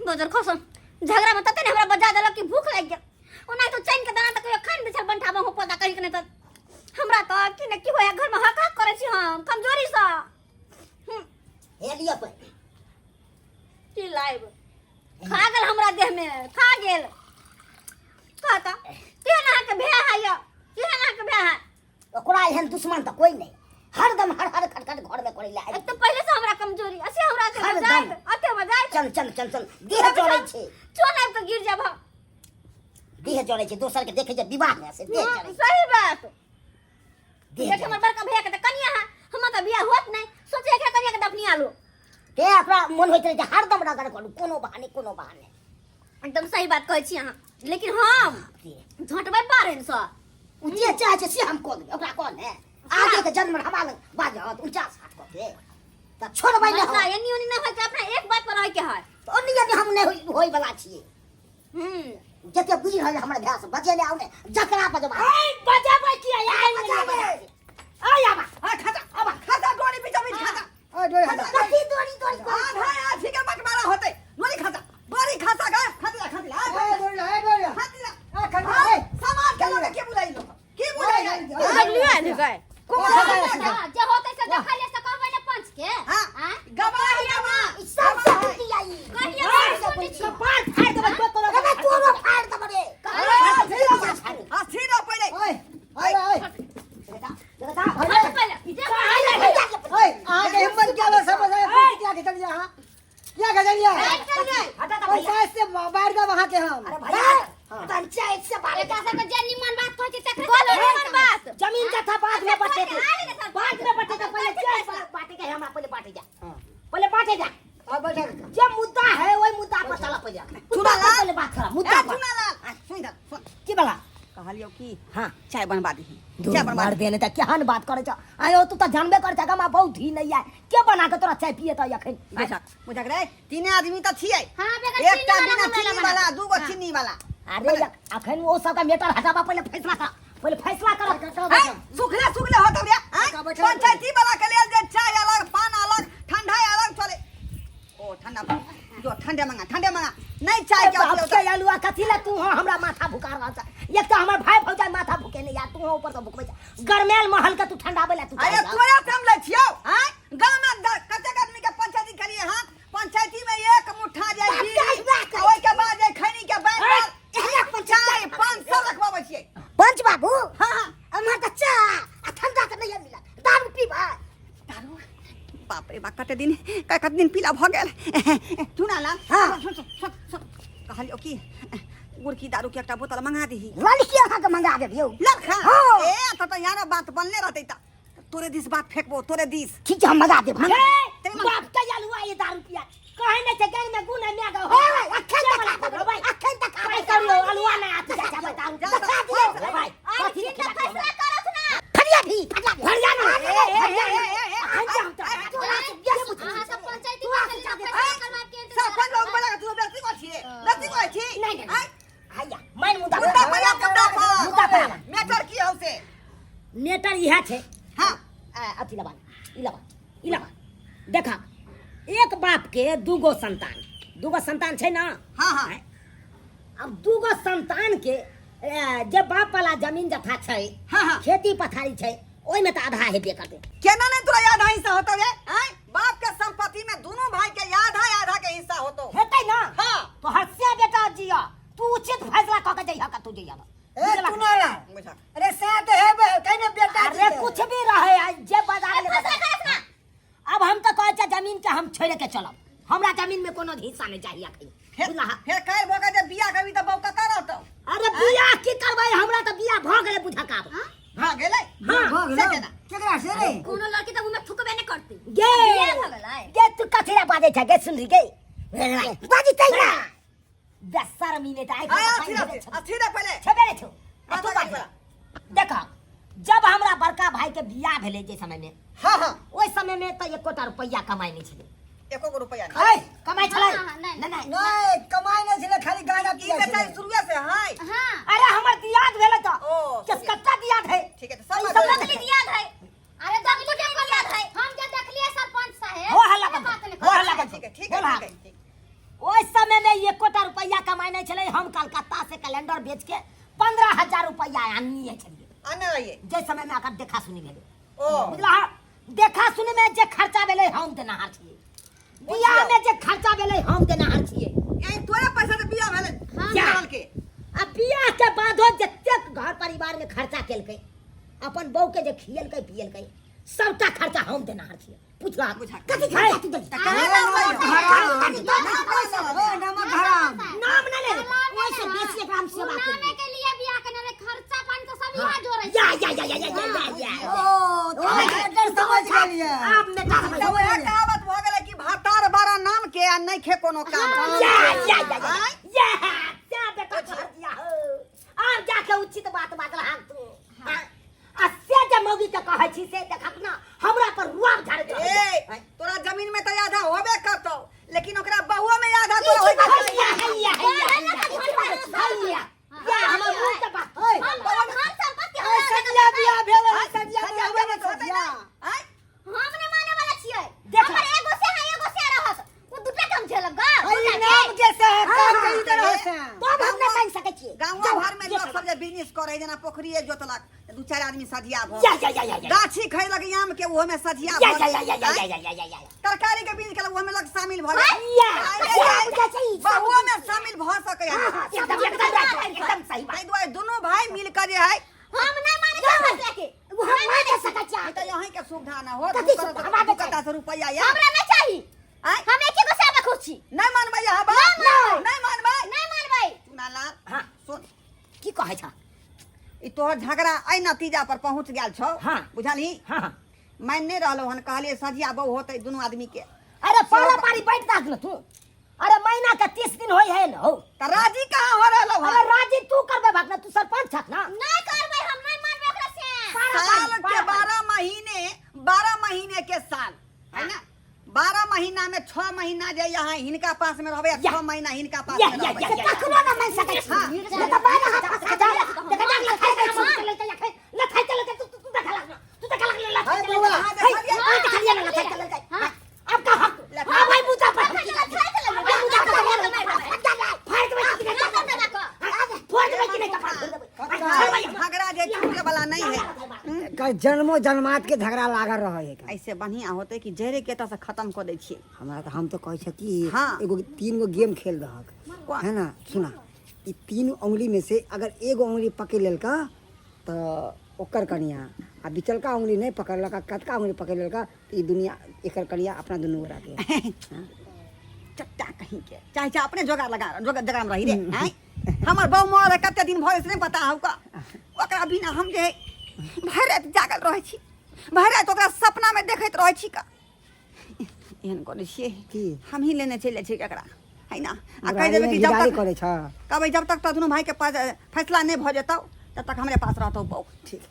Buzzer खसम झगड़ा में तते ने हमरा बजा देलक कि भूख लाग गेल ओना तो चैन के दाना तक खान बिछल बनठाबा हो पता कहि के ने त हमरा त कि ने की होया घर में हक हक करे छी हम कमजोरी सा हे लिया पे की लाइव खा गेल हमरा देह में खा गेल कहता केना के भे हाया केना के भे है ओकरा एहन दुश्मन त कोई नहीं हरदम हर हर खटखट घर में करे ला एक तो पहले से हमरा कमजोरी असे हमरा के मजाक अते मजाक चल चल चल चल देह चढ़ै छै चोना तो गिर जाब देह चढ़ै छै दोसर के देखे जे विवाह में से देह चढ़ै सही बात देह देख हमर बड़का भैया के त कनिया है हम त बियाह होत नहीं सोचे के कनिया के दफनिया लो ते ओकरा मन होइत रहे जे हरदम रगड़ करू कोनो बहाने एकदम सही बात कहै छी अहाँ लेकिन हम झटबै पारेन स जे चाहे छै से हम कह देबै ओकरा कोन है आगे के जन्म हमाल बाजत 49 60 के त छोड़बै न ना एनी ओनी ना होय के अपना एक बात पर रह के है तो ओनी हम नहीं होई वाला छिए जते बुझी रहल हमरा भैया से बचे ले आउ ने जकरा बजबा ए बजबै की आ आबा खाता डोरी भी जमीन खाता ओ डोरी कथी डोरी हां ठीक है बटवारा होते डोरी खाता का खातिला डोरी खातिला सामान के लोग के बुलाई लो की बुलाई लिया ने गए को जे होते से देखा ले से कहबै ने पंच के हां गवाही मा सब कुटी आई कहिया कुटी छी पार फाड़ देबै तोरो फाड़ देबै हां सीधा पहिले ओए देखा ओए आगे हिम्मत क्या लो सब क्या के चल जा हां क्या गजलिया हटा तो भैया से बाहर का वहां के हम अरे भैया पंचायत से बारे का सब जे निमन बात कहै छै तकरे बोलो निमन बात जमीन का था बाद में बटे थे पहले चल बाटे के हमरा पहले बाटे जा अब बैठा जे मुद्दा है वही मुद्दा पर चला पहले सुना ला पहले बात करा मुद्दा पर सुना ला सुन की बला कहलियो की हां चाय बनवा दी चाय बनवा देने त केहन बात करे छ आयो तू त जानबे कर जगह में बहुत ही नहीं है के बना के तोरा चाय पिए त यखन अच्छा बुझा रे तीन आदमी त छियै हां बेटा एकटा बिना चीनी वाला दूगो चीनी वाला अरे अखन वो सब का मैटर हटावा पहले फैसला कर सुखले होत रे पंचायती वाला के लेल जे चाय अलग पान अलग ठंडा अलग चले ओ ठंडा जो ठंडे मंगा नहीं चाय के अब के आलुआ कथी ला तू हमरा माथा भुका रहल छ एक त हमर भाई भौजाई माथा भुके ने यार तू ऊपर से भुकबै गरमेल महल के तू ठंडाबे ला तू अरे तोरा काम ले छियो हैं गांव में कते आदमी के पंचायती करिए हां पंचायती में एक मुठ्ठा जाय जी ओय के बाद जाय खैनी के बैंक एक पंचायत 500 रखबाबै छियै पंच बाबू हां हमर त चा ठंडा के नहीं मिला दारू पीबा दारू बाप रे बाप कते दिन पीला भ गेल सुना ला कहलियो की उड़की दारू के एकटा बोतल मंगा दही लड़की अहाँ के मंगा देबियो लखा ए त यार बात बनले रहतै त तोरे दिस बात फेंकबो तोरे दिस ठीक है हम मंगा देब बाप का आलुआ ये दारू पिया कहे न से गैंग में गुण में गो हो अखन तक काय करियो आलुआ नहीं आती जा दारू बता दियो भाई कथी के फैसला करत ना फरिया भी फरिया ना हां सब पंचायती में फैसला करवा के सब लोग बड़ा तू बेसी को छी नहीं आया मैं मुद्दा पर मैटर की हो से नेटर यह छे हां अथी इलाबा देखा एक बाप के दूगो संतान छे ना हां अब दूगो संतान के जे बाप वाला जमीन जथा छे हां खेती पथारी छे ओइ में त आधा हेबे करते केना नहीं तोरा याद हिस्सा होतो रे हैं बाप के संपत्ति में दोनों भाई के आधा के हिस्सा होतो हेतै ना हां तो हस्या बेटा जिया तू उचित फैसला क के जइहा का तू जइहा ए सुनाला अरे साथ हेबे कने बेटा अरे कुछ भी रहे जे बाजार ले बता अब हम तो कहै छ जमीन के हम छोड़ के चलब हमरा जमीन में कोनो हिस्सा नहीं चाहिए अखन फिर काल भोगा जे बियाह कभी त बौका का रहतो अरे बियाह की करबै हमरा त बियाह भ गेलै बुझा का हां गेलै हां केकरा से रे कोनो लड़की त मुंह में थुकबे नहीं करती गे बियाह भ गेलै गे तू कथरा बाजे छ गे सुन री गे बाजी तै ना 10 मिनट आइ अथीरा पहले छबेरे छु तू बाज देखा जब हमरा बड़का भाई के बियाह भेले जे समय में हां ओइ समय में त 1 रुपया कमाई नहीं छले एको रुपया नहीं कमाई छले नहीं कमाई नहीं छले खाली गाना की बेटा शुरुए से हाय हां अरे हमर दियाद भेले त ओ किस कट्टा दियाद है ठीक है तो सब नकली दियाद है अरे जब मुझे को याद है हम जे देख लिए सरपंच साहब हो हल्ला कर ठीक है ओइ समय में 1 रुपया कमाई नहीं चले हम कलकत्ता से कैलेंडर बेच के 15,000 रुपया आनिए चलिए आने रहिए जे समय में आकर देखा सुनी भेले ओ बुझला देखा सुनी में जे खर्चा भेले हम देना हार छिए बियाह में जे खर्चा भेले हम देना हार छिए यही तोरा पैसा से बियाह भेले हाँ। साल के अब बियाह के बाद जतेक घर परिवार में खर्चा केलकै अपन बहू के जे खियलकै पियलकै सबका खर्चा हम देना हार छिए पूछला बुझा कथी खर्चा तू देली नमक हराम नाम न ले ओइसे बेसी एकरा हम सेवा नामे करी के लिए बियाह करने रे खर्चा पानी तो सब यहाँ जोड़े या ओ समझ गेलिए अब मैं समझ तो वह कहावत भ गेलै कि भातार बारा नाम के आ नहीं खे कोनो काम या क्या बेटा कर दिया हो और जाके उचित बात बाजल हां तू अस्से जे मौगी के कहै छी से देखक ना हमरा पर रुआब झाड़ दे ए तोरा जमीन में तो आधा होबे करतौ लेकिन ओकरा बहुओ में आधा तो होई या हमर मुंह के बात ओए हम बहुत धन संपत्ति सजिया बियाह भेल सजिया होबे न सजिया हम ने माने वाला छियै देख हमर एगो से है एगो से रहत वो दुटा कम झेलब गा नाम जैसे है काम कई तरह से तो हम नहीं कह सकै छी गांव भर में लोग सब जे बिजनेस करे जेना पोखरिए जोतलक 2-4 आदमी सजिया भ या गाछी खैलक आम के ओहो में सजिया या तरकारी के बीज के ओहो में लग शामिल भ बहुओ में शामिल भ सकै है एकदम सही बात ताहि दुआरे दुनू भाई मिल कर जे है हम नहीं माने फैसला के वो हम नहीं दे सकै छी तो यहीं के सुविधा ना हो कथी सुविधा? तू कता से रुपया या हमरा नहीं चाहिए आय हम एक एगो से खुश छी नहीं मानबै यहाँ बा नहीं। नहीं मानबै नहीं मानबै चुनालाल हां सुन की कहै छ ई तोहर झगड़ा आई नतीजा पर पहुंच गेल छौ हाँ। बुझलही हां मान नहीं रहलो हन कहलिए सजिया बहु होतै दुनू आदमी के अरे पारा पारी बैठ दाख तू अरे महीना का 30 दिन होई है न हो त राजी कहाँ हो रहलो अरे हन राजी तू करबे भागना तू सरपंच छक ना नहीं करबै हम नहीं मानबै ओकरा से साल के 12 महीने के साल है ना 12 महीना में 6 महीना जे यहाँ हिनका पास में रहबे 6 महीना हिनका पास में रहबे कखनो ना मैं सकै छी ये तो बाय हाथ खजा देखा जा ले खाई ले खाई चल तू देखा लग तू देखा लग ले हाय बउआ, हां देखा लिया ना खाई चल हां अब का हक हां भाई मुझा पर झगड़ा जे छूटे वाला नहीं है जन्मो जन्मात के झगड़ा लागल रहे है ऐसे बढ़िया होते कि जरे के से खत्म कर दै छियै हमरा तो हम तो कहे छ कि हाँ। एगो 3 गो गेम खेल रहक है ना सुना ई 3 उंगली में से अगर एगो उंगली पकड़ लेलका तो ओकर कनिया आ बिचलका उंगली नहीं पकड़लका कतका उंगली पकड़ लेलका तो ई दुनिया एकर कनिया अपना दुनू गोरा के चट्टा कहीं के चाहे चाहे अपने जोगाड़ लगा जगह में रही रे हैं हमर बहु मोर कते दिन भरे से नहीं पता होका ओकरा बिना हम जे भर रात जागल रहै छी भर रात ओकरा सपना में देखैत रहै छी का एहन करे छियै की हम ही लेने चले छी एकरा है ना आ कह गाड़ी देबै में कि जब गिदारी तक करे छ कहबै जब तक दोनों भाई के पास फैसला नहीं भ जेतौ तब तक हमरे पास रहतौ बहु ठीक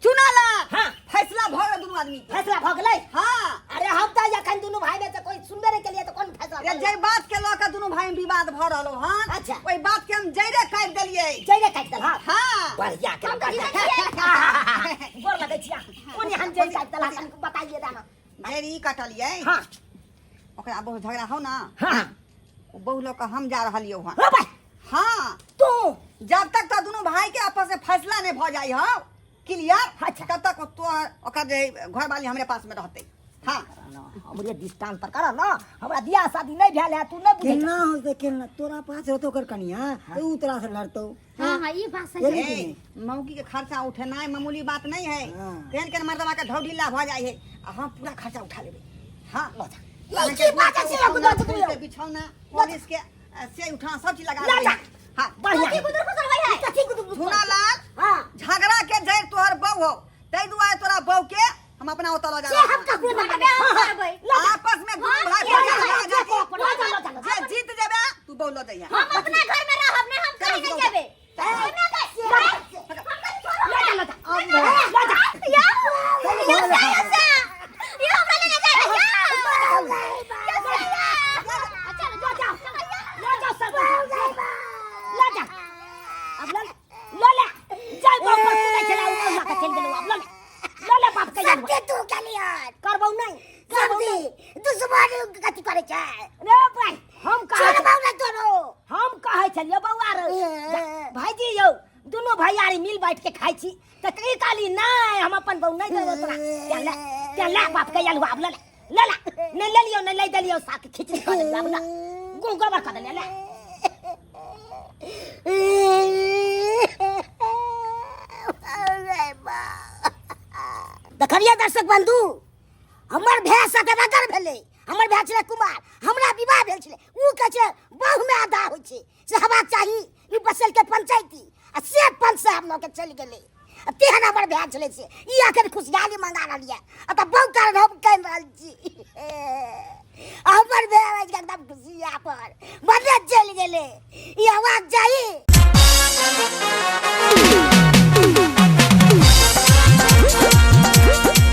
चुना ला हाँ। फैसला भ गेल दोनों आदमी के। फैसला भ गेलै हाँ अरे हम त यखन दुनू भाई में से कोई सुंदर के लिए तो कौन फैसला ये जे बात के लऽ के दोनों भाई में विवाद भ रहलो हन अच्छा। ओई बात के हम जइरे काट देलिए जइरे काट दल हां हां बढ़िया के हम तो जीते छियै। गोर लगै छिया कोनी हम जइ काट दल हमको बताइए दाना जइरी काटलिए हां ओकरा बहुत झगड़ा हो ना हां ओ बहु लोग के हम जा रहलियो हन ओ भाई हां तू जब तक तो दोनों भाई के आपस में फैसला नहीं भ जाई हो क्लियर अच्छा। तब तक तो ओकर जे घर वाली हमरे पास में रहते हां हमरे डिस्टेंस पर कर ना हमरा बियाह शादी नहीं भेल है तू नहीं बुझे केना होते केना तोरा पास रहतो कर कनिया तो उ तरह से लड़तो हां हां ये बात सही बोली है कि नहीं? मौगी के खर्चा उठेनाइ मामूली बात नहीं है हाँ। केहन केहन मर्दवा के ढौढिल्ला भ जाई है आ हम पूरा खर्चा उठा लेबे हां ई की बात है से गुदर के बिछौना पुलिस के से उठा सब चीज लगा ला देबे जा। हां बढ़िया की गुदर गुदर होय है कथी गुदर सुना लाल हां झगड़ा के जड़ तोहर बहू हो तै दुआरे तोरा बहू के हम अपना ओतऽ ल से जा हम का गुदर हम बियाह करबै आपस में दुनू भाई ला भाई जा। जे जीत जेबे तू बहू ल दैया हम अपना घर में रहब ने हम कहीं नहीं जेबे एमे का ये हमरा लेने जाए दुश्मन मारे कथी करे छै रे भाई हम कहे छोड़बौ न तोरो हम कहे छलियो बौआ रे भाईजी यौ दुनो भैयारी मिल बैठ के खाइ छी त कई काली नहीं हम अपन बहू नहीं देबो तोरा चल ले बाप के अलवा ले ले नहीं ले लियो नहीं ले देलियो साथ खिचड़ी कर दे अब ना गोबर कर ले ले देखलिए दर्शक बंधु हमर भैया साथे बगर भेले हमर भैया छले कुमार हमरा विवाह भेल छले ऊ कह छै बहु में आधा होय छै से हवा चाही ई बसल के पंचायती आ से पंच साहब न के चल गेले तेहन हमर भैया छले से ई आखिर खुशहाली मंगा रहलिए आ त बहु कारण हम कह रहल छी हमर भैया एकदम खुशी पर मदद चल गेले ई आवाज जाई